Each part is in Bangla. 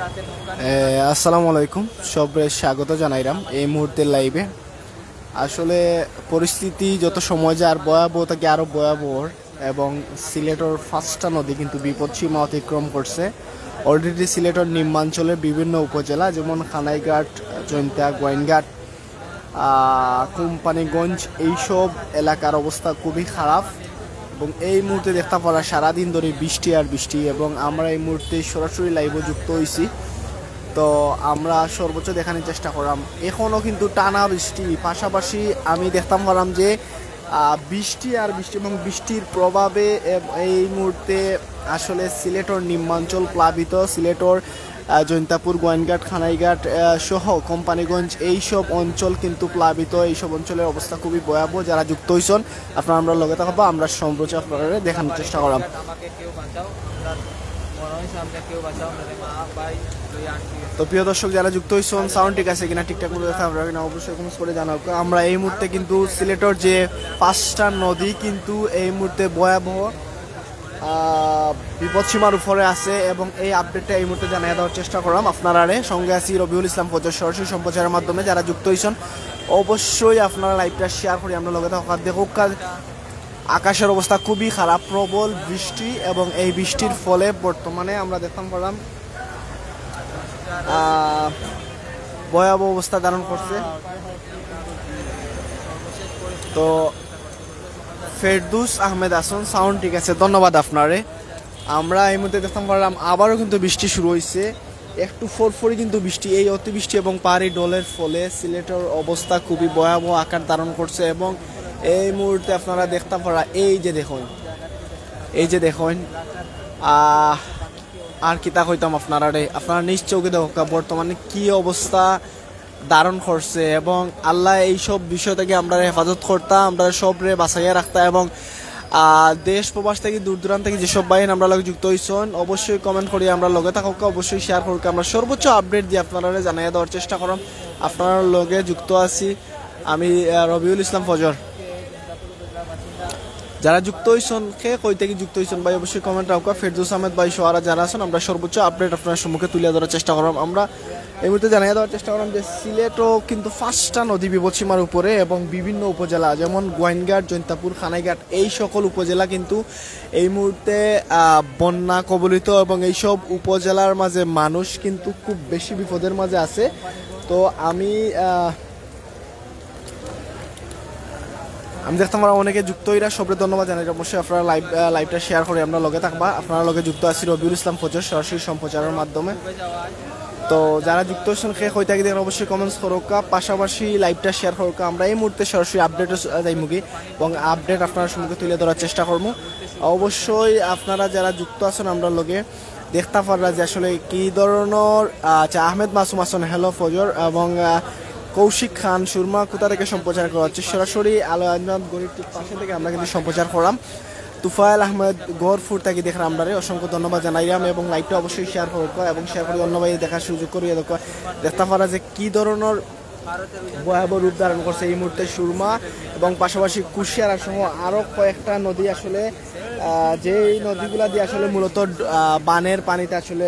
আসসালামু আলাইকুম, সবরে স্বাগত জানাইলাম এই মুহূর্তের লাইভে। আসলে পরিস্থিতি যত সময় যায় আর ভয়াবহ থাকে আরও ভয়াবহ, এবং সিলেটের 5টা নদী কিন্তু বিপদসীমা অতিক্রম করছে। অলরেডি সিলেটের নিম্নাঞ্চলের বিভিন্ন উপজেলা যেমন খানাইঘাট, জৈন্তা, গোয়াইনঘাট, কোম্পানিগঞ্জ এইসব এলাকার অবস্থা খুবই খারাপ। এবং এই মুহূর্তে দেখতে পারা সারাদিন ধরে বৃষ্টি আর বৃষ্টি, এবং আমরা এই মুহূর্তে সরাসরি লাইভে যুক্ত হয়েছি। তো আমরা সর্বোচ্চ দেখানোর চেষ্টা করলাম। এখনও কিন্তু টানা বৃষ্টি, পাশাপাশি আমি দেখতাম পারলাম যে বৃষ্টি আর বৃষ্টি এবং বৃষ্টির প্রভাবে এই মুহূর্তে আসলে সিলেটের নিম্নাঞ্চল প্লাবিত। সিলেটের জৈন্তাপুর, গোয়াইনঘাট, খানাইঘাট সহ কোম্পানিগঞ্জ এইসব অঞ্চল কিন্তু প্লাবিত। এইসব অঞ্চলের অবস্থা খুবই ভয়াবহ। যারা যুক্ত হয়েছেন আপনারা আমরা লগে থাকবো, আমরা সর্বোচ্চ আপনারা দেখানোর চেষ্টা করলাম। তো প্রিয় দর্শক, যারা যুক্ত হয়েছেন সাউন্ড ঠিক আছে কিনা, ঠিকঠাক মতো দেখা আপনারা কিনা অবশ্যই কমেন্টস করে জানাও। আমরা এই মুহূর্তে কিন্তু সিলেটের যে 5টা নদী কিন্তু এই মুহূর্তে ভয়াবহ বিপদসীমার উপরে আছে, এবং এই আপডেটটা এই মুহূর্তে জানিয়ে দেওয়ার চেষ্টা করলাম আপনারা। সঙ্গে আছি রবিউল ইসলাম ফজর, সরাসরি সম্প্রচারের মাধ্যমে। যারা যুক্ত হয়েছেন অবশ্যই আপনারা লাইভটা শেয়ার করি আমরা লগে থাকা দেখুক। আকাশের অবস্থা খুবই খারাপ, প্রবল বৃষ্টি, এবং এই বৃষ্টির ফলে বর্তমানে আমরা দেখতাম পারলাম ভয়াবহ অবস্থা ধারণ করছে। তো ফেরদৌস আহমেদ আসন, সাউন্ড ঠিক আছে, ধন্যবাদ আপনারে। আমরা এই মুহূর্তে দেখতাম পারলাম আবারও কিন্তু বৃষ্টি শুরু হয়েছে, একটু ফোরফরি কিন্তু বৃষ্টি। এই অতিবৃষ্টি এবং পাহাড়ি ডলের ফলে সিলেটের অবস্থা খুবই ভয়াবহ আকার ধারণ করছে। এবং এই মুহূর্তে আপনারা দেখতে পারা এই যে দেখুন আর কিতা কইতাম আপনারা নিজ চোখে দেখো বর্তমানে কি অবস্থা ধারণ করছে। এবং আল্লাহ এইসব বিষয় থেকে আমরা হেফাজত করতাম, আমরা সবরে বাঁচাইয়া রাখতাম। এবং দেশ প্রবাস থেকে দূর দূরান্ত থেকে যেসব বাহিনী আমরা লগে যুক্ত হয়েছেন অবশ্যই কমেন্ট করি আমরা লগে থাকুক, অবশ্যই শেয়ার করুক। আমরা সর্বোচ্চ আপডেট দিয়ে আপনারা জানাইয়া দেওয়ার চেষ্টা করলাম। আপনার লগে যুক্ত আছি আমি রবিউল ইসলাম ফজর। যারা যুক্ত হয়েছেন কই থেকে যুক্ত হয়েছেন ভাই অবশ্যই কমেন্ট রাখা। ফেরদৌস আহমেদ ভাই সোহারা যারা আছেন আমরা সর্বোচ্চ আপডেট আপনার সম্মুখে তুলে ধরার চেষ্টা করলাম। আমরা এই মুহূর্তে জানিয়ে দেওয়ার চেষ্টা করলাম যে সিলেটও কিন্তু 5টা নদী বিপদসীমার উপরে, এবং বিভিন্ন উপজেলা যেমন গোয়াইনঘাট, জৈন্তাপুর, খানাইঘাট এই সকল উপজেলা কিন্তু এই মুহূর্তে বন্যা কবলিত, এবং এইসব উপজেলার মাঝে মানুষ কিন্তু খুব বেশি বিপদের মাঝে আছে। তো আমি দেখতাম আমরা অনেকে যুক্ত হইরা সবরে ধন্যবাদ জানাই। অবশ্যই আপনারা লাইভটা শেয়ার করে আমরা লগে থাকবা। আপনারা লগে যুক্ত আছি রবিউল ইসলাম ফজর, সরাসরি সম্প্রচারের মাধ্যমে। তো যারা যুক্ত হচ্ছেন কই থেকে দেখেন অবশ্যই কমেন্টস করোকা, পাশাপাশি লাইভটা শেয়ার করোকা। আমরা এই মুহূর্তে সরাসরি আপডেটও যাইমুখী, এবং আপডেট আপনার সম্মুখে তুলে ধরার চেষ্টা করবো। অবশ্যই আপনারা যারা যুক্ত আছেন আমরা লগে দেখতে পাররা যে আসলে কী ধরনের আহমেদ মাসুম আসন, হ্যালো ফজর, এবং কৌশিক খান সুরমা কোথা থেকে সম্প্রচার করা হচ্ছে সরাসরি আলো আজমাত গরিব পাশে থেকে আমরা কিন্তু সম্প্রচার করলাম। তুফাইল আহমেদ গড়ফুর থেকে দেখলাম আমরা অসংখ্য ধন্যবাদ জানাইলাম। এবং লাইভটা অবশ্যই শেয়ার করবো, এবং শেয়ার করে অন্য ভাই দেখার সুযোগ করিয়ে দেখতে পারা যে কী ধরনের ভয়াবহ রূপ ধারণ করছে এই মুহূর্তে সুরমা, এবং পাশাপাশি কুশিয়ারা সহ আরও কয়েকটা নদী আসলে যেই নদীগুলা দিয়ে আসলে মূলত বানের পানিতে আসলে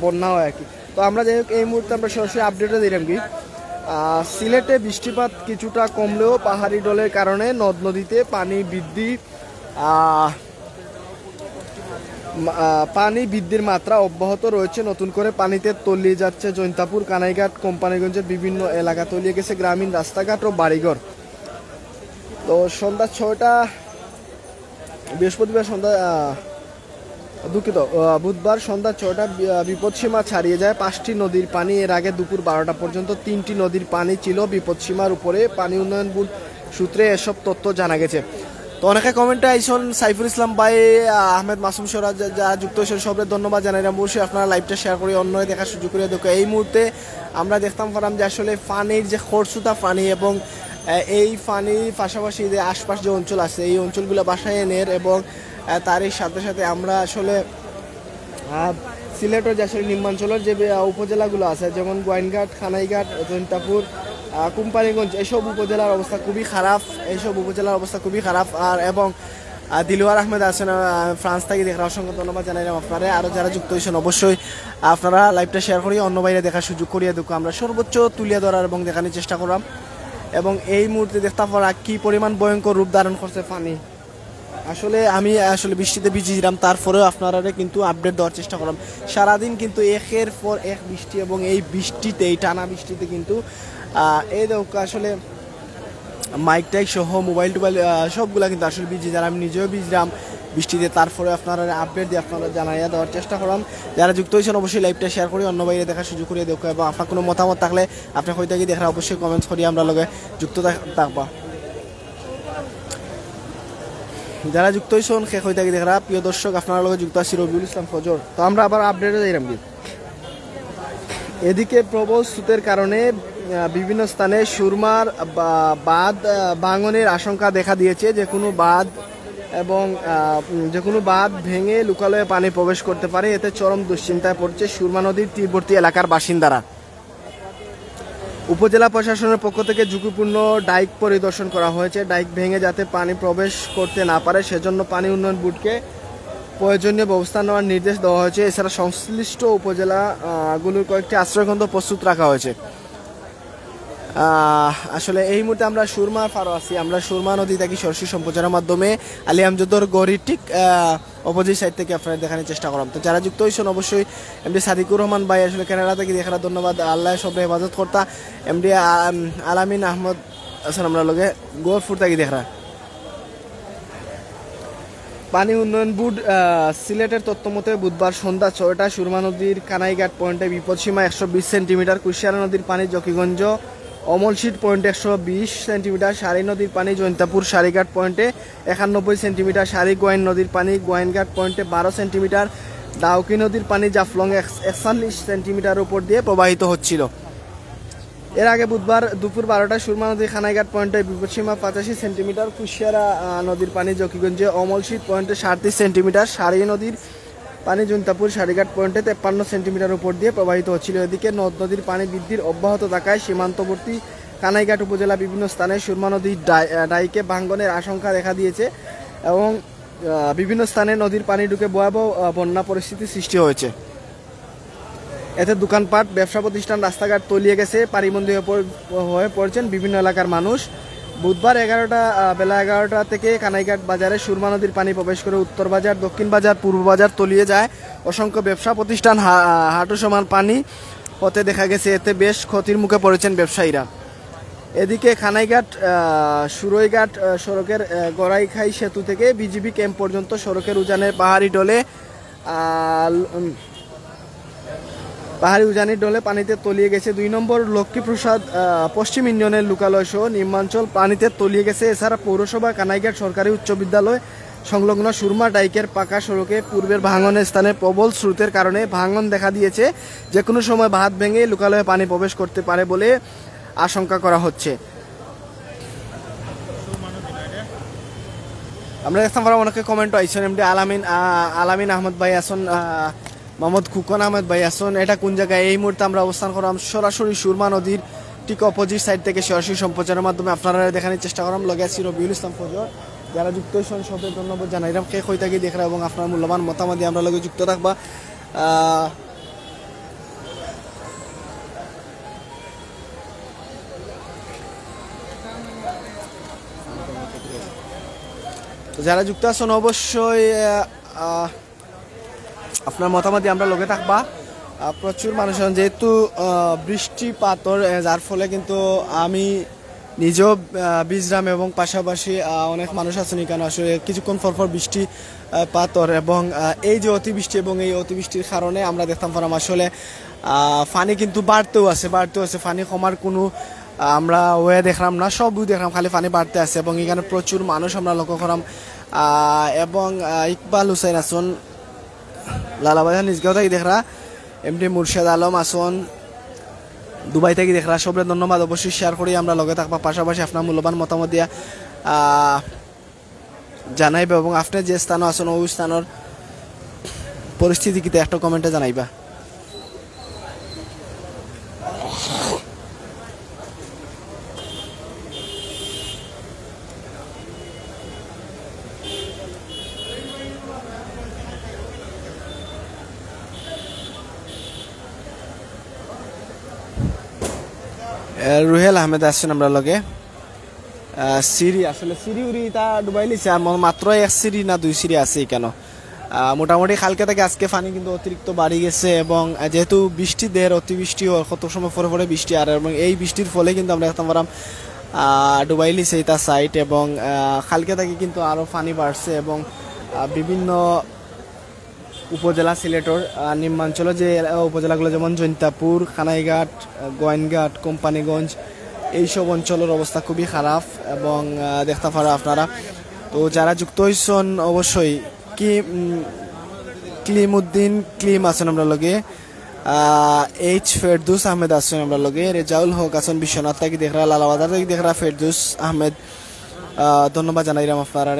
বন্যা হয় আর কি। তো আমরা যাই হোক এই মুহূর্তে আমরা সরাসরি আপডেটও দিলাম কি সিলেটে বৃষ্টিপাত কিছুটা কমলেও পাহাড়ি ডলের কারণে নদ নদীতে পানি বৃদ্ধির মাত্রা অব্যাহত রয়েছে। নতুন করে পানিতে তলিয়ে যাচ্ছে জৈন্তাপুর, কানাইঘাট, কোম্পানিগঞ্জের বিভিন্ন এলাকা, তলিয়ে গেছে গ্রামীণ রাস্তাঘাট ও বাড়িঘর। তো সন্ধ্যা 6টা বৃহস্পতিবার বুধবার সন্ধ্যা 6টা বিপদসীমা ছাড়িয়ে যায় 5টি নদীর পানি। এর আগে দুপুর 12টা পর্যন্ত 3টি নদীর পানি ছিল বিপদসীমার উপরে। পানি উন্নয়ন বোর্ড সূত্রে এসব তথ্য জানা গেছে। তো অনেকে কমেন্টে আইসন, সাইফুল ইসলাম ভাই, আহমেদ মাসুম সরাজ যা যুক্ত হয়েছেন সবের ধন্যবাদ জানাই। অবশ্যই আপনারা লাইভটা শেয়ার করে অন্য দেখার সুযোগ করে দেখো। এই মুহূর্তে আমরা দেখতাম পারলাম যে আসলে পানির যে খরস্রোতা পানি, এবং এই পানির পাশাপাশি যে আশপাশ যে অঞ্চল আছে এই অঞ্চলগুলো বাসায় এনের, এবং তারই সাথে সাথে আমরা আসলে সিলেটের যে আসলে নিম্নাঞ্চলের যে উপজেলাগুলো আছে যেমন গোয়াইনঘাট, খানাইঘাট, জৈন্তাপুর, কোম্পানিগঞ্জ এইসব উপজেলার অবস্থা খুবই খারাপ। আর এবং দিলওয়ার আহমেদ আছেন ফ্রান্স থেকে দেখরা, অসংখ্য ধন্যবাদ জানাইলাম আপনারা। আরও যারা যুক্ত হয়েছেন অবশ্যই আপনারা লাইভটা শেয়ার করি অন্য বাইরে দেখার সুযোগ করিয়ে দেখো, আমরা সর্বোচ্চ তুলিয়ে ধরার এবং দেখানোর চেষ্টা করলাম। এবং এই মুহূর্তে দেখতে পারা কি পরিমাণ ভয়ঙ্কর রূপ ধারণ করছে পানি। আসলে আমি বৃষ্টিতে ভিজেছিলাম, তারপরেও আপনারা কিন্তু আপডেট দেওয়ার চেষ্টা করলাম। সারাদিন কিন্তু একের পর এক বৃষ্টি, এবং এই বৃষ্টিতে, এই টানা বৃষ্টিতে কিন্তু এই দেখো আসলে মাইক টাইক সহ মোবাইল টোবাইল সবগুলা কিন্তু আসলে ভিজে, যারা আমি নিজেও ভিজলাম বৃষ্টিতে, তারপরে আপনারা আপডেট দিয়ে আপনারা জানাইয়া দেওয়ার চেষ্টা করলাম। যারা যুক্ত হয়েছেন অবশ্যই লাইভটা শেয়ার করি অন্য বাইরে দেখার সুযোগ করে দেখো, এবং আপনার কোনো মতামত থাকলে আপনি হয়ে থাকি দেখা অবশ্যই কমেন্টস করি, আমরা লগে যুক্ত থাকবা। যারা যুক্ত হয়েছেন শেষ হয়ে থাকি দেখা, প্রিয় দর্শক আপনার লগে যুক্ত আছি রবিউল ইসলাম ফজর। তো আমরা আবার আপডেটে যাইলাম কি, এদিকে প্রবল স্রোতের কারণে বিভিন্ন স্থানে সুরমার বাঁধ ভাঙনের আশঙ্কা দেখা দিয়েছে। যে কোনো বাঁধ ভেঙে লোকালয়ে পানি প্রবেশ করতে পারে, এতে চরম দুশ্চিন্তায় পড়ছে সুরমা নদীর তীরবর্তী এলাকার বাসিন্দারা। উপজেলা প্রশাসনের পক্ষ থেকে ঝুঁকিপূর্ণ ডাইক পরিদর্শন করা হয়েছে। ডাইক ভেঙে যাতে পানি প্রবেশ করতে না পারে সেজন্য পানি উন্নয়ন বোর্ডকে প্রয়োজনীয় ব্যবস্থা নেওয়ার নির্দেশ দেওয়া হয়েছে। এছাড়া সংশ্লিষ্ট উপজেলাগুলোর কয়েকটি আশ্রয়কেন্দ্র প্রস্তুত রাখা হয়েছে। আসলে এই মুহূর্তে আমরা সুরমার পাড়ে আছি, আমরা সুরমা নদী থেকে সরাসরি সম্প্রচারের মাধ্যমে আলী আমজদর গড়ির ঠিক অপোজিট সাইড থেকে আপনারা দেখানোর চেষ্টা করলাম। তো যারা যুক্ত হয়েছেন অবশ্যই এমডি সাদিকুর রহমান ভাই আসলে কানাডা থেকে দেখার ধন্যবাদ, আল্লাহ সব হেফাজত কর্তা। এমডি আলামিন আহমদ আছেন আমরা লগে গোরফুর থেকে দেখা। পানি উন্নয়ন বোর্ড সিলেটের তথ্য মতে বুধবার সন্ধ্যা 6টায় সুরমা নদীর কানাইঘাট পয়েন্টে বিপদসীমা 120 সেন্টিমিটার, কুশিয়ারা নদীর পানি জকিগঞ্জ অমলশিট পয়েন্টে 120 সেন্টিমিটার, সারি নদীর পানি জৈন্তাপুর সারিঘাট পয়েন্টে 91 সেন্টিমিটার, সারি গোয়াইন নদীর পানি গোয়াইনঘাট পয়েন্টে 12 সেন্টিমিটার, ডাউকি নদীর পানি জাফলং 41 সেন্টিমিটার উপর দিয়ে প্রবাহিত হচ্ছিল। এর আগে বুধবার দুপুর 12টায় সুরমা নদীর খানাইঘাট পয়েন্টে বিপদসীমা 85 সেন্টিমিটার, কুশিয়ারা নদীর পানি জকিগঞ্জে অমলশিট পয়েন্টে 37 সেন্টিমিটার, সারি নদীর পানি জৈন্তাপুর সারিঘাট পয়েন্টে 53 সেন্টিমিটার উপর দিয়ে প্রবাহিত হচ্ছিল। এদিকে নদ নদীর পানি বৃদ্ধির অব্যাহত থাকায় সীমান্তবর্তী কানাইঘাট উপজেলা বিভিন্ন স্থানে সুরমা নদীর ডাইকে ভাঙ্গনের আশঙ্কা দেখা দিয়েছে, এবং বিভিন্ন স্থানে নদীর পানি ঢুকে ভয়াবহ বন্যা পরিস্থিতির সৃষ্টি হয়েছে। এতে দোকানপাট, ব্যবসা প্রতিষ্ঠান, রাস্তাঘাট তলিয়ে গেছে, পানিবন্দী হয়ে পড়ছেন বিভিন্ন এলাকার মানুষ। বুধবার বেলা 11টা থেকে কানাইঘাট বাজারে সুরমা নদীর পানি প্রবেশ করে উত্তর বাজার, দক্ষিণ বাজার, পূর্ব বাজার তলিয়ে যায়। অসংখ্য ব্যবসা প্রতিষ্ঠান হাঁটু সমান পানি হতে দেখা গেছে, এতে বেশ ক্ষতির মুখে পড়েছেন ব্যবসায়ীরা। এদিকে খানাইঘাট সুরইঘাট সড়কের গড়াইখাই সেতু থেকে বিজিবি ক্যাম্প পর্যন্ত সড়কের উজানের পাহাড়ি উজানির ডলে পানিতে তলিয়ে গেছে। 2 নম্বর লক্ষ্মীপ্রসাদ পশ্চিম ইউনিয়নের লোকালয় সহ নিম্নাঞ্চল পানিতে তলিয়ে গেছে। এছাড়া পৌরসভা কানাইঘাট সরকারি উচ্চ বিদ্যালয় সংলগ্ন সুরমা ডাইকের পাকা সড়কে পূর্বের ভাঙনের স্থানে প্রবল স্রোতের কারণে ভাঙন দেখা দিয়েছে। যে কোনো সময় বাঁধ ভেঙে লোকালয়ে পানি প্রবেশ করতে পারে বলে আশঙ্কা করা হচ্ছে। আমরা দেখতাম অনেকে কমেন্ট আইছেন, এমডি আলামিন আহমদ ভাই আসন, মোহাম্মদ খুকন আহমেদ ভাই আসুন, এটা কোন জায়গায়? এই মুহূর্তে আমরা অবস্থান করলাম সরাসরি সুরমা নদীর ঠিক অপোজিট সাইড থেকে সরাসরি সম্প্রচারের মাধ্যমে আপনারা দেখানোর চেষ্টা করলাম। লগে আছি রবিউল ইসলাম ফজর। যারা যুক্ত হয়েছেন সবাই ধন্যবাদ জানাইলাম। কে কই থাকি দেখা এবং আপনার মূল্যবান মতামত আমরা লগে যুক্ত থাকবা। যারা যুক্ত আছেন অবশ্যই আপনার মতামত আমরা লগে থাকবা। প্রচুর মানুষ যেহেতু বৃষ্টিপাতর, যার ফলে কিন্তু আমি নিজেও ভিজলাম এবং পাশাপাশি অনেক মানুষ আছেন এখানে আসলে কিছুক্ষণ পর বৃষ্টিপাতর, এবং এই যে অতিবৃষ্টি এবং এই অতিবৃষ্টির কারণে আমরা দেখতাম পারাম আসলে পানি কিন্তু বাড়তেও আছে। পানি কমার কোনো আমরা ওয়ে দেখলাম না, সবই দেখলাম খালি পানি বাড়তে আছে, এবং এখানে প্রচুর মানুষ আমরা লক্ষ্য করলাম। এবং ইকবাল হুসাইন আসন লালাবাজার নিজগাঁও থেকে দেখরা, এমডি মুর্শেদ আলম আসন দুবাই থেকে দেখরা, সবরে ধন্যবাদ। অবশ্যই শেয়ার করি আমরা লগে থাকবা, পাশাপাশি আপনার মূল্যবান মতামত দিয়া জানাইবা, এবং আপনি যে স্থানে আসন ওই স্থানের পরিস্থিতি কিতে একটা কমেন্টে জানাইবা। রুহেল আহমেদ আসছেন আমরা লগে। সিঁড়ি আসলে সিঁড়ি উড়ি তা ডুবাই লিছে, মাত্র এক সিঁড়ি না দুই সিঁড়ি আছে কেন। মোটামুটি কালকে থেকে আজকে পানি কিন্তু অতিরিক্ত বাড়ি গেছে, এবং যেহেতু বৃষ্টি দের অতিবৃষ্টি কত সময় পরে পরে বৃষ্টি, আর এবং এই বৃষ্টির ফলে কিন্তু আমরা দেখতে পারাম ডুবাই লিছে এটা সাইট, এবং কালকে থেকে কিন্তু আরও পানি বাড়ছে, এবং বিভিন্ন উপজেলা সিলেটর নিম্নাঞ্চল যে উপজেলাগুলো যেমন জৈন্তাপুর, খানাইঘাট, গোয়াইনঘাট, কোম্পানিগঞ্জ, এইসব অঞ্চলের অবস্থা খুবই খারাপ এবং দেখতে পারা আপনারা। তো যারা যুক্ত হয়েছেন অবশ্যই ক্লিমউদ্দিন ক্লিম আছেন আমরা লগে, এইচ ফেরদুস আহমেদ আছেন আমরা লগে, রেজাউল হক আছেন বিশ্বনাথ থেকে দেখরা, লালাবাজার থেকে দেখরা ফেরদুস আহমেদ, ধন্যবাদ জানাইলাম আপনারা।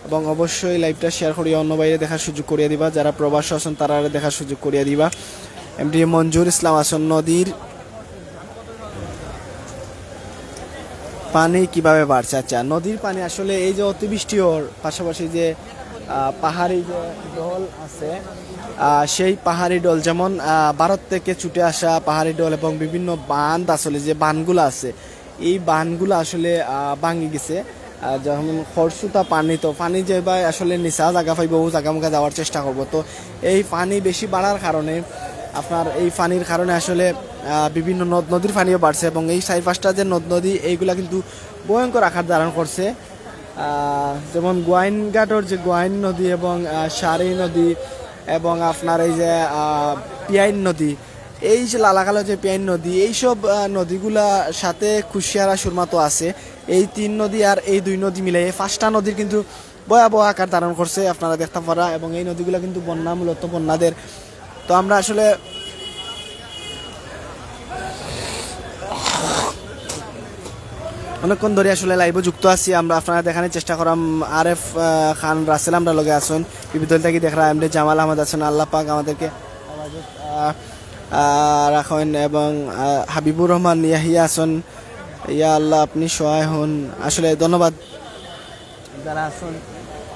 এবং অবশ্যই লাইভটা শেয়ার করিয়া অন্য বাইরে দেখার সুযোগ করিয়া দিবা, যারা প্রবাস আছেন তারা দেখার সুযোগ করিয়া দিবা। এমডি মঞ্জুর ইসলাম আছেন নদীর পানি কিভাবে বাড়ছে। আচ্ছা, নদীর পানি আসলে এই যে অতিবৃষ্টি ওর পাশাপাশি যে পাহাড়ি যে ডল আছে, সেই পাহাড়ি ডল যেমন ভারত থেকে ছুটে আসা পাহাড়ি ডল এবং বিভিন্ন বাঁধ, আসলে যে বাঁধগুলো আছে এই বাঁধগুলো আসলে ভাঙি গেছে। যখন খরসুতা পানি, তো পানি যে বা আসলে নিচা জায়গা পাইব ও জায়গা মুখে যাওয়ার চেষ্টা করব। তো এই পানি বেশি বাড়ার কারণে আপনার এই পানির কারণে আসলে বিভিন্ন নদ নদীর পানিও বাড়ছে, এবং এই 4-5টা যে নদ নদী এইগুলা কিন্তু ভয়ঙ্কর আকার ধারণ করছে। যেমন গোয়াইনঘাটর যে গোয়াইন নদী এবং সারি নদী এবং আপনার এই যে পিয়াইন নদী, এই যে লালাকালো যে পিয়াইন নদী, এইসব নদীগুলা সাথে কুশিয়ারা সুরমা তো আছে, এই 3 নদী আর এই 2 নদী মিলে 5টা নদীর কিন্তু ভয়াবহ আকার ধারণ করছে আপনারা দেখতে পারা, এবং এই নদীগুলা কিন্তু বন্যা, মূলত বন্যাদের। তো আমরা আসলে অনেকক্ষণ ধরে আসলে লাইভে যুক্ত আছি, আমরা আপনারা দেখানোর চেষ্টা করাম। আরেফ খান রাসেল আমরা লগে আছেন, বিবিধল থেকে দেখরা, এমডি জামাল আহমদ আছেন, আল্লাহ পাক আমাদেরকে রাখেন, এবং হাবিবুর রহমান ইয়াহিয়া আছেন, ইয়া আল্লাহ আপনি সহায় হন। আসলে ধন্যবাদ যারা আছেন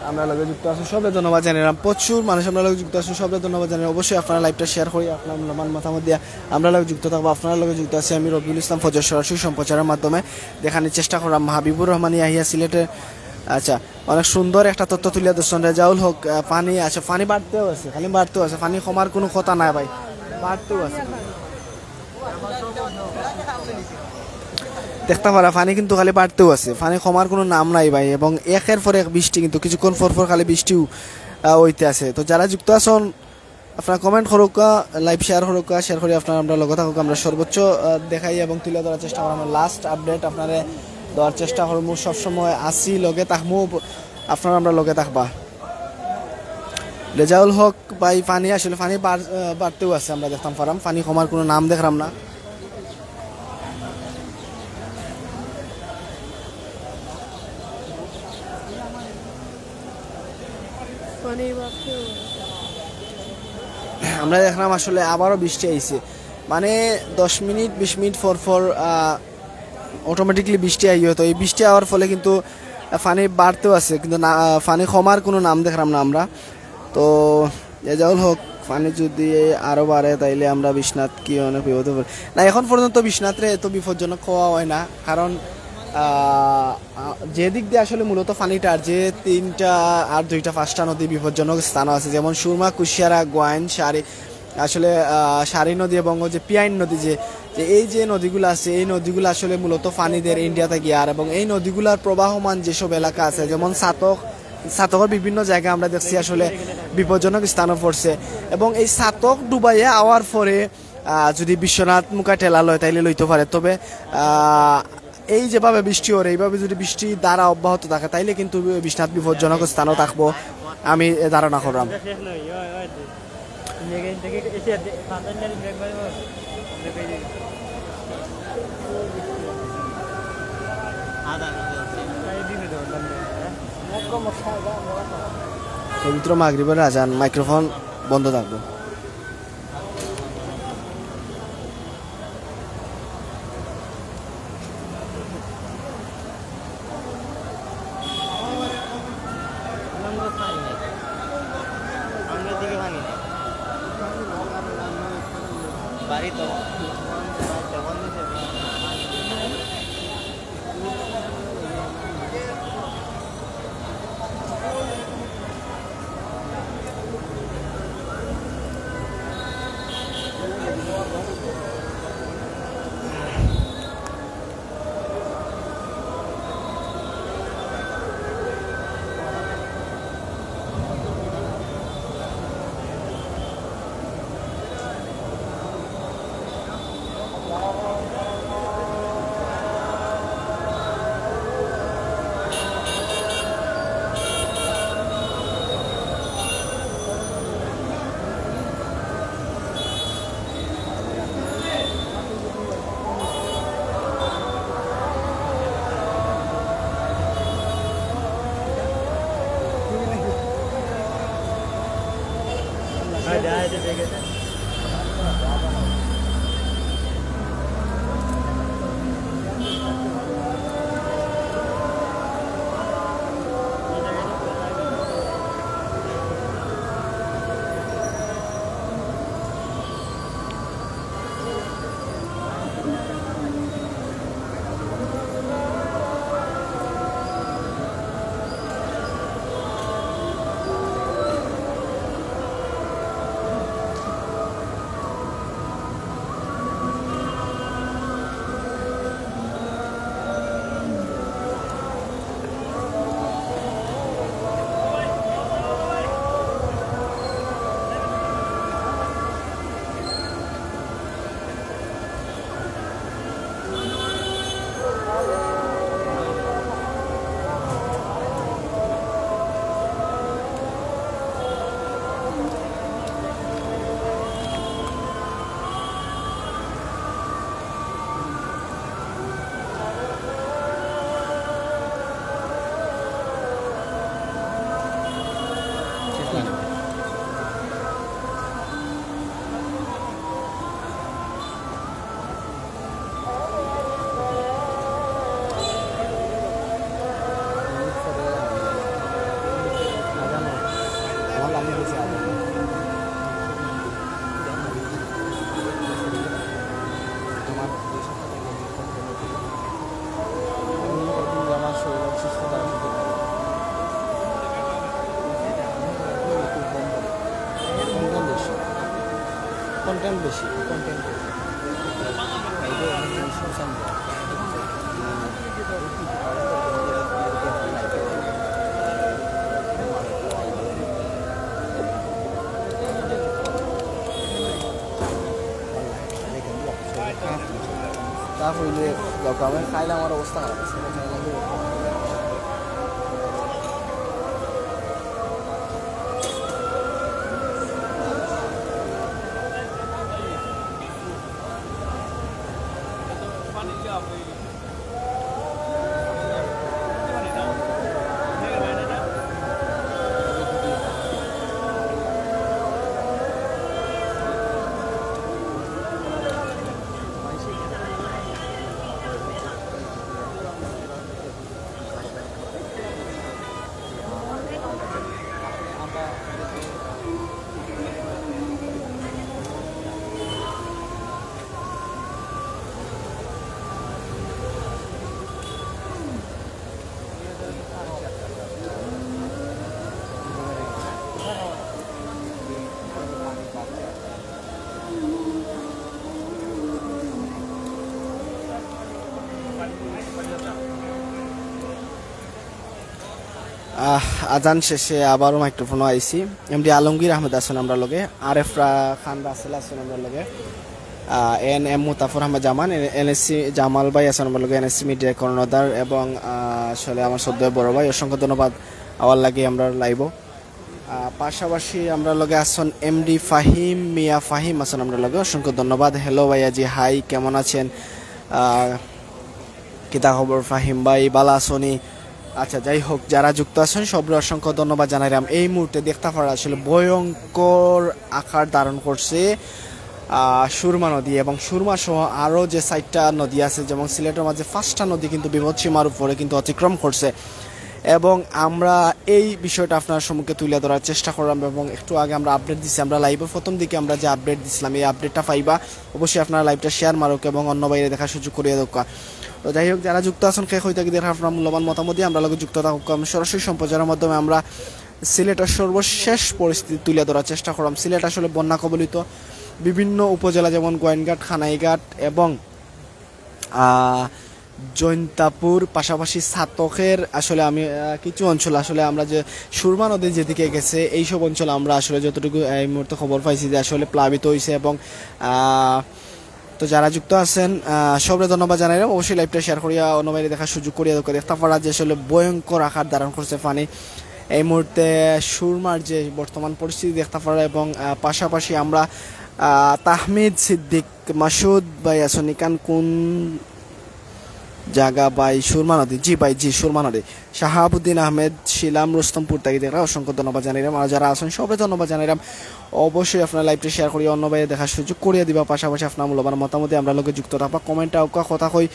আমরা লগে যুক্ত আছেন, সবাই ধন্যবাদ জানালাম। প্রচুর মানুষ আমরা লগে যুক্ত আছেন, সবাই ধন্যবাদ জানাই। অবশ্যই আপনারা লাইভটা শেয়ার করি, আপনার মূল্যবান মতামত দিয়া আমরা লগে যুক্ত থাকবো। আপনারা লগে যুক্ত আছি আমি রবিউল ইসলাম ফজর, সরাসরি সম্প্রচারের মাধ্যমে দেখানোর চেষ্টা করলাম হাবিবুর রহমান ইয়াহিয়া সিলেটের। আচ্ছা, অনেক সুন্দর একটা তথ্য তুলিয়া দিচ্ছেন রেজাউল হক। পানি আছে, পানি বাড়তেও আছে, খালি বাড়তেও আছে, পানি কমার কোনো কথা নাই ভাই, বাড়তেও আছে। দেখতে পারা পানি কিন্তু খালি বাড়তেও আছে, পানি কমার কোনো নাম নাই ভাই, এবং একের পর এক বৃষ্টি, কিন্তু কিছুক্ষণ পর পর খালি বৃষ্টিও হইতে আছে। তো যারা যুক্ত আছেন আপনারা কমেন্ট করুক, লাইভ শেয়ার করুক, শেয়ার করি আপনারা আমরা লগে থাকুক, আমরা সর্বোচ্চ দেখাই এবং তুলে ধরার চেষ্টা করবো। আমরা লাস্ট আপডেট আপনারা দেওয়ার চেষ্টা করবো, সবসময় আসি লগে থাকবো, আপনারা আমরা লগে থাকবা। রেজাউল হক ভাই, পানি আসলে পানি বাড়তেও আছে, আমরা দেখতাম পারাম, পানি কমার কোনো নাম দেখলাম না। আমরা দেখলাম আসলে আবারও বৃষ্টি আইছে, মানে 10 মিনিট 20 মিনিট পর পর অটোমেটিকলি বৃষ্টি আইয়। তো এই বৃষ্টি হওয়ার ফলে কিন্তু পানি বাড়তেও আছে, কিন্তু পানি কমার কোনো নাম দেখলাম না আমরা। তো রেজাউল হক, পানি যদি আরও বাড়ে তাইলে আমরা বিশ্বনাথ কি অনেক বিপদ পারি না। এখন পর্যন্ত বিশ্বনাথরে এত বিপজ্জনক হওয়া হয় না, কারণ যে দিক দিয়ে আসলে মূলত পানিটা, যে 3টা আর 2টা 5টা নদী বিপজ্জনক স্থান আছে, যেমন সুরমা, কুশিয়ারা, গোয়াইন, সারি, আসলে সারি নদী এবং যে পিয়াইন নদী, যে এই যে নদীগুলো আছে, এই নদীগুলো আসলে মূলত পানিদের ইন্ডিয়া থেকে, আর এবং এই নদীগুলোর প্রবাহমান যেসব এলাকা আছে, যেমন সাতকের বিভিন্ন জায়গায় আমরা দেখছি আসলে বিপজ্জনক স্থানে পড়ছে, এবং এই সাতক ডুবাইয়ে আওয়ার পরে যদি বিশ্বনাথ মুখা ঠেলা লয় তাইলে লইতে পারে। তবে এই যেভাবে বৃষ্টি ওর, এইভাবে যদি বৃষ্টি দ্বারা অব্যাহত থাকে তাইলে কিন্তু বিশ্বনাথ বিপজ্জনক স্থানও থাকবো, আমি ধারণা করলাম। পবিত্র মাগরিবের আজান, মাইক্রোফোন বন্ধ থাকবে। বাড়ি তো কন্টেন্ট বেশি কন্টেন্ট তা হইলে আমি খাইলে আমার অবস্থা খারাপ আছে আজান শেষে আবারও মাইক্রোফোন আইসি এমডি আলমগীর আহমেদ আসুন আমরা লগে আর এফ খান রাসেল আসুন আমরা লগে এন এম মুতাফর আহমেদ জামান এনএসসি জামাল ভাই আসুন আমরা লগে এনএসসি মিডিয়া কর্ণধার এবং আসলে আমার সদ্য বড় ভাই অসংখ্য ধন্যবাদ আওয়ার লাগে আমরা লাইব পাশাপাশি আমরা লগে আসুন এমডি ফাহিম মিয়া ফাহিম আসুন আমরা লগে অসংখ্য ধন্যবাদ হ্যালো ভাইয়াজি হাই কেমন আছেন কিতা খবর ফাহিম ভাই বালা আসনি আচ্ছা যাই হোক যারা যুক্ত আছেন সবরে অসংখ্য ধন্যবাদ জানাইলাম এই মুহূর্তে দেখতে পারা আসলে ভয়ঙ্কর আকার ধারণ করছে সুরমা নদী এবং সুরমা সহ আরও যে 4টা নদী আছে যেমন সিলেটের মাঝে 5টা নদী কিন্তু বিপদসীমার উপরে কিন্তু অতিক্রম করছে এবং আমরা এই বিষয়টা আপনার সম্মুখে তুলে ধরার চেষ্টা করলাম এবং একটু আগে আমরা আপডেট দিচ্ছি আমরা লাইভে প্রথম দিকে আমরা যে আপডেট দিছিলাম এই আপডেটটা পাইবা অবশ্যই আপনারা লাইভটা শেয়ার মারুক এবং অন্য বাইরে দেখার সুযোগ করিয়ে দোকা তো যাই হোক যারা যুক্ত আছেন কে হইতে গিয়ে আপনার মূল্যবান মতামত আমরা লগে যুক্ত থাকুক সরাসরি সম্প্রচারের মাধ্যমে আমরা সিলেটের সর্বশেষ পরিস্থিতি তুলে ধরার চেষ্টা করলাম সিলেট আসলে বন্যা কবলিত বিভিন্ন উপজেলা যেমন গোয়েনঘাট, খানাইঘাট এবং জৈন্তাপুর, পাশাপাশি ছাতকের আসলে আমি কিছু অঞ্চল আসলে আমরা যে সুরমা নদী যেদিকে গেছে এইসব অঞ্চল আমরা আসলে যতটুকু এই মুহূর্তে খবর পাইছি যে আসলে প্লাবিত হয়েছে। এবং তো যারা যুক্ত আছেন সবরে ধন্যবাদ জানাই। অবশ্যই লাইভটা শেয়ার করিয়া অন্য বাইরে দেখার সুযোগ করিয়া দেখতে পারা যে আসলে ভয়ঙ্কর আকার ধারণ করছে পানি এই মুহূর্তে সুরমার যে বর্তমান পরিস্থিতি দেখতে পারা। এবং পাশাপাশি আমরা তাহমিদ সিদ্দিক মাসুদ ভাই আছেন ইকান কোন জায়গা ভাই? সুরমা নদী, জি ভাই, জি সুরমা নদী। শাহাবুদ্দিন আহমেদ শিলাম রুস্তমপুর থেকে দেখলাম, অসংখ্য ধন্যবাদ জানাইলাম। আর যারা আছেন সবাই ধন্যবাদ জানাইলাম। অবশ্যই আপনার লাইভটি শেয়ার করি অন্য ভাইয়ে দেখার সুযোগ করিয়া দিবা। পাশাপাশি আপনার মূল্যবান মতামত আমরা লোকে যুক্ত থাকবা, কমেন্টে কথা কই।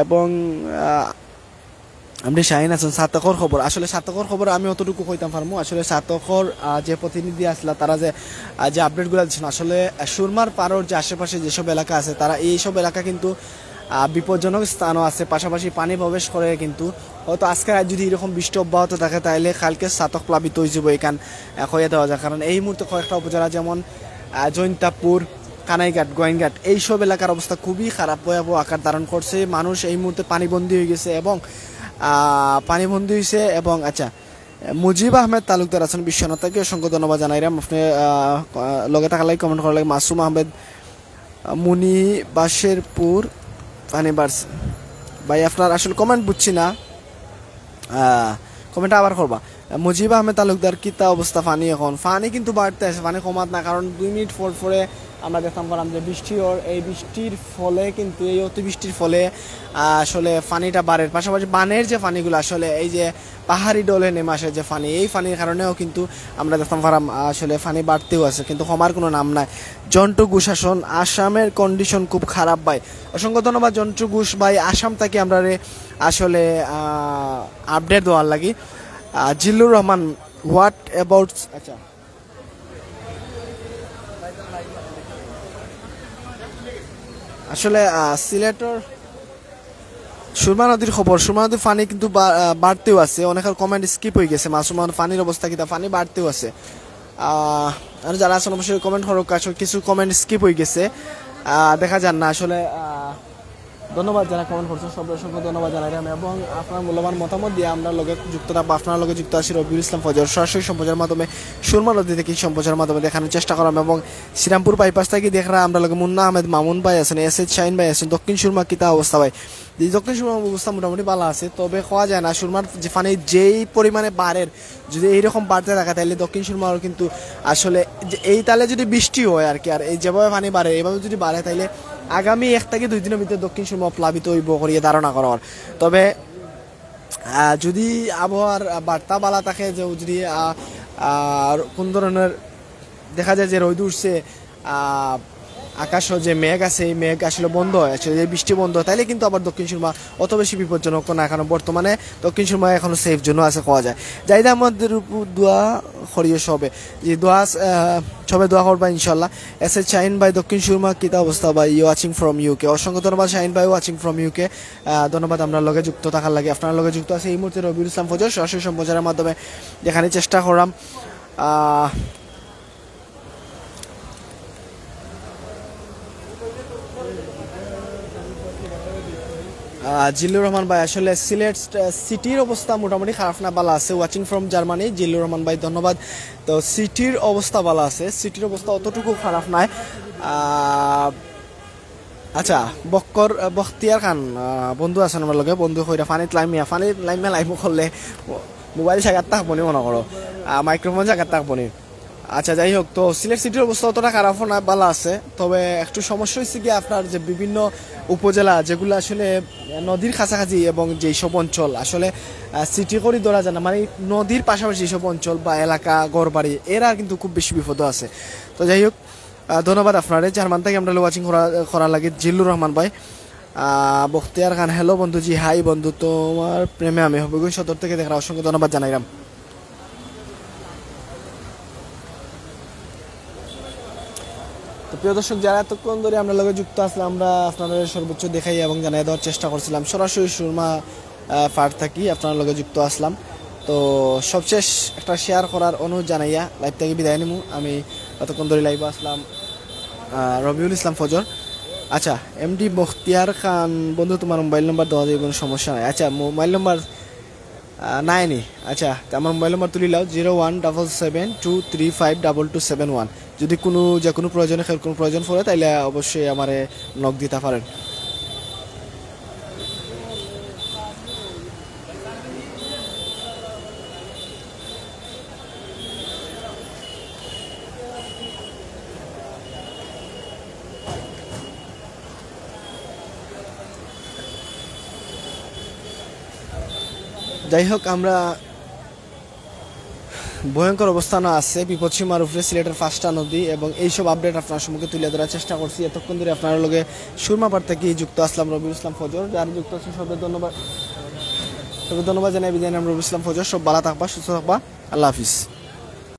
এবং আপনি শাহিন আছেন ছাতকর খবর, আসলে ছাতকর খবর আমি অতটুকু কইতাম পারবো। আসলে ছাতকর যে প্রতিনিধি আসলা তারা যে আপডেটগুলো দিচ্ছেন আসলে সুরমার পাড়র যে আশেপাশে যেসব এলাকা আছে তারা এইসব এলাকা কিন্তু বিপজ্জনক স্থানও আছে, পাশাপাশি পানি প্রবেশ করে। কিন্তু হয়তো আজকে যদি এরকম বৃষ্টি অব্যাহত থাকে তাহলে কালকে ছাতক প্লাবিত হয়ে যাবো এখান হয়ে দেওয়া যায়। কারণ এই মুহূর্তে কয়েকটা উপজেলা যেমন জৈন্তাপুর, কানাইঘাট, গোয়েনঘাট এইসব এলাকার অবস্থা খুবই খারাপ, ভয়াবহ আকার ধারণ করছে। মানুষ এই মুহূর্তে পানিবন্দী হয়ে গেছে এবং পানিবন্দী হয়েছে। এবং আচ্ছা, মুজিব আহমেদ তালুকদার আছেন বিশ্বনাথ থেকে, অসংখ্য ধন্যবাদ জানাইলাম। আপনি লগে থাকার লাগে কমেন্ট করার লাগে। মাসুম আহমেদ মুনি বাসেরপুর পানি বাড়ছে ভাই, আপনার আসলে কমেন্ট বুঝছি না, কমেন্টটা আবার করবা। মুজিব আহমেদ তালুকদার কি তা অবস্থা পানি? এখন পানি কিন্তু বাড়তে আছে, পানি কমাত না। কারণ 2 মিনিট পরে আমরা দেখতাম পারলাম যে এই বৃষ্টির ফলে কিন্তু এই অতিবৃষ্টির ফলে আসলে পানিটা বাড়ে। পাশাপাশি বানের যে পানিগুলো আসলে এই যে পাহাড়ি ডলে নেমে আসে যে পানি, এই পানির কারণেও কিন্তু আমরা দেখতাম পারলাম আসলে পানি বাড়তেও আছে, কিন্তু কমার কোনো নাম নাই। জন্টু ঘোষ আসন আসামের কন্ডিশন খুব খারাপ ভাই, অসংখ্য ধন্যবাদ জন্টু ঘোষ ভাই। আসাম থেকে আমরা আসলে আপডেট দেওয়ার লাগি। জিল্লুর রহমান হোয়াট অ্যাবাউট, আচ্ছা আসলে সিলেটর সুরমা নদীর খবর, সুরমা নদীর পানি কিন্তু বাড়তেও আছে, অনেকের কমেন্ট স্কিপ হয়ে গেছে। মাসুমান পানির অবস্থা কিতা, পানি বাড়তেও আছে। আর যারা আছেন অবশ্যই কমেন্ট করুক, আসলে কিছু কমেন্ট স্কিপ হয়ে গেছে, দেখা যান না আসলে। ধন্যবাদ যারা কমেন্ট করছেন, সব অসংখ্য ধন্যবাদ জানাইলাম। এবং আপনার মূল্যবান মতামত দিয়ে আমরা লগে যুক্ত থাকবো, আপনার লগে যুক্ত আছি রবিউল ইসলাম ফজর সরাসরি সম্প্রচারের মাধ্যমে সুরমা নদী থেকে সম্প্রচারের মাধ্যমে দেখানোর চেষ্টা করলাম। এবং শ্রীরামপুর বাইপাস থেকে দেখরা আমরা লগে মুন্না আহমেদ মামুন ভাই আছেন, এস শাহিন ভাই আছেন। দক্ষিণ সুরমা কিতা অবস্থা ভাই? দক্ষিণ সুরমার অবস্থা মোটামুটি ভালো আছে, তবে খাওয়া যায় না। সুরমার যে পানি যেই পরিমাণে বাড়ের, যদি এইরকম বাড়তে থাকে তাহলে দক্ষিণ সুরমারও কিন্তু আসলে এই তালে যদি বৃষ্টি হয় আর কি, আর এই যেভাবে পানি বাড়ে এইভাবে যদি বাড়ে তাহলে আগামী 1 থেকে 2 দিনের ভিতরে দক্ষিণ সুরমা প্লাবিত হইব করিয়ে ধারণা করার। তবে যদি আবহাওয়ার বার্তা বালা থাকে, যে যদি কোন ধরনের দেখা যায় যে রোদ উঠছে, আকাশও যে মেঘ আছে এই মেঘ আসলে বন্ধ হয়, আসলে যে বৃষ্টি বন্ধ হয়, তাইলে কিন্তু আবার দক্ষিণ সুরমা অত বেশি বিপজ্জনক না। এখন বর্তমানে দক্ষিণ সুরমা এখনো সেফ জোনও আছে, পাওয়া যায়। যাইদা আমাদের উপর দোয়া করিও সবে, যে দোয়া সবে দোয়া করবা ইনশাল্লাহ। এস এস শাহিন ভাই দক্ষিণ সুরমা কিতা অবস্থা ভাই? ওয়াচিং ফ্রম ইউকে, অসংখ্য ধন্যবাদ শাহিন ভাই, ওয়াচিং ফ্রম ইউকে, ধন্যবাদ। আপনার লগে যুক্ত থাকার লাগে, আপনার লগে যুক্ত আছে এই মুহূর্তে রবিউল ইসলাম ফজর সরাসরি সম্প্রচারের মাধ্যমে দেখানোর চেষ্টা করলাম। জিল্লুর রহমান ভাই, আসলে সিলেট সিটির অবস্থা মোটামুটি খারাপ না, ভালো আছে। Watching from Germany Zillur Rahman ভাই, ধন্যবাদ। তো সিটির অবস্থা ভালো আছে, সিটির অবস্থা অতটুকু খারাপ নাই। আচ্ছা, বখতিয়ার খান বন্ধু আছেন আমার লগে, বন্ধু কইরা ফানিত লাইমিয়া লাইভ করলে মোবাইল জায়গার থাকবো নি, মনে করো মাইক্রোফোন জায়গার থাকবো নি। আচ্ছা, যাই হোক, তো সিলেট সিটির অবস্থা অতটা খারাপ না, ভালো আছে। তবে একটু সমস্যা হয়েছে কি, আপনার যে বিভিন্ন উপজেলা যেগুলো আসলে নদীর কাছাকাছি এবং যেই সব অঞ্চল আসলে সিটি করে ধরা যায় না, মানে নদীর পাশাপাশি যেসব অঞ্চল বা এলাকা ঘরবাড়ি, এরা কিন্তু খুব বেশি বিপদ আছে। তো যাই হোক, ধন্যবাদ আপনারে। জার্মান থেকে আমরা ওয়াচিং করা লাগে জিল্লুর রহমান ভাই। বখতিয়ার খান, হ্যালো বন্ধু, জি হাই বন্ধু, তোমার প্রেমে আমি হবিগঞ্জ সদর থেকে দেখা, অসংখ্য ধন্যবাদ জানাইলাম। তো প্রিয় দর্শক, যারা এতক্ষণ ধরে আমরা লগে যুক্ত আসলে আমরা আপনাদের সর্বোচ্চ দেখাই এবং জানাই দেওয়ার চেষ্টা করছিলাম সরাসরি সুরমা পার থাকি আপনার লগে যুক্ত আসলাম। তো সবশেষ একটা শেয়ার করার অনুরোধ জানাইয়া লাইভ থেকে বিদায় নিমু। আমি এতক্ষণ ধরে লাইভ আসলাম রবিউল ইসলাম ফজর। আচ্ছা এমডি বখতিয়ার খান বন্ধু তোমার মোবাইল নাম্বার দেওয়া যাবে কোনো সমস্যা নাই। আচ্ছা মোবাইল নাম্বার নাই নি। আচ্ছা আমার মোবাইল নাম্বার তুলি লাও 0177235227 যদি কোনো যে কোনো প্রয়োজনে কোনো প্রয়োজন পড়ে তাইলে অবশ্যই আমারে নক দিতে পারেন। যাই হোক আমরা ভয়ঙ্কর অবস্থানও আছে বিপদসীমার উপরে সিলেটের 5টা নদী এবং এইসব আপডেট আপনার সম্মুখে তুলে ধরার চেষ্টা করছি। এতক্ষণ ধরে আপনার লগে সুরমাপাড় থেকে যুক্ত আসলাম রবিউল ইসলাম ফজর। যারা যুক্ত আছেন সবাই ধন্যবাদ জানাই বিদায় নাম রবিউল ইসলাম ফজর। সব ভালো থাকবা সুস্থ থাকবা, আল্লাহ হাফিজ।